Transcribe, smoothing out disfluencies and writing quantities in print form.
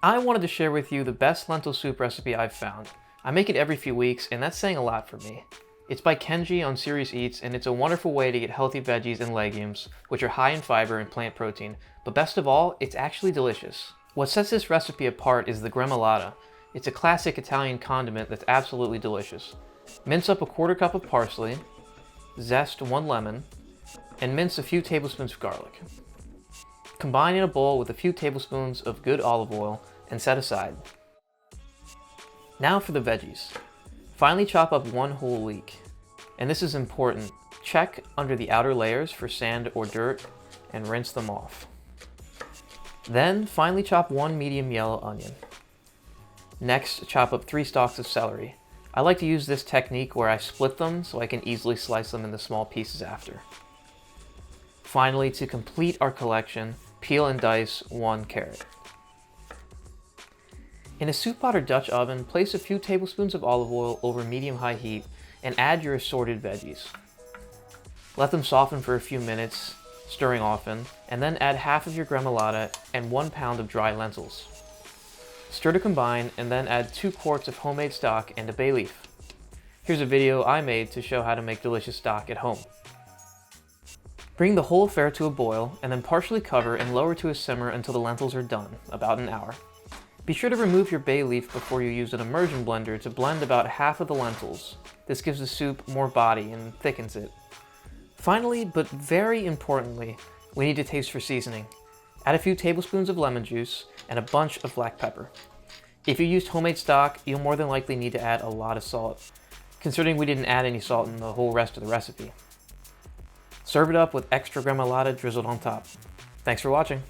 I wanted to share with you the best lentil soup recipe I've found. I make it every few weeks, and that's saying a lot for me. It's by Kenji on Serious Eats, and it's a wonderful way to get healthy veggies and legumes, which are high in fiber and plant protein. But best of all, it's actually delicious. What sets this recipe apart is the gremolata. It's a classic Italian condiment that's absolutely delicious. Mince up a quarter cup of parsley, zest 1 lemon, and mince a few tablespoons of garlic. Combine in a bowl with a few tablespoons of good olive oil and set aside. Now for the veggies. Finely chop up 1 whole leek. And this is important. Check under the outer layers for sand or dirt and rinse them off. Then finely chop 1 medium yellow onion. Next, chop up 3 stalks of celery. I like to use this technique where I split them so I can easily slice them into small pieces after. Finally, to complete our collection, peel and dice 1 carrot. In a soup pot or Dutch oven, place a few tablespoons of olive oil over medium-high heat and add your assorted veggies. Let them soften for a few minutes, stirring often, and then add half of your gremolata and 1 pound of dry lentils. Stir to combine and then add 2 quarts of homemade stock and a bay leaf. Here's a video I made to show how to make delicious stock at home. Bring the whole affair to a boil and then partially cover and lower to a simmer until the lentils are done, about an hour. Be sure to remove your bay leaf before you use an immersion blender to blend about half of the lentils. This gives the soup more body and thickens it. Finally, but very importantly, we need to taste for seasoning. Add a few tablespoons of lemon juice and a bunch of black pepper. If you used homemade stock, you'll more than likely need to add a lot of salt, considering we didn't add any salt in the whole rest of the recipe. Serve it up with extra gremolata drizzled on top. Thanks for watching.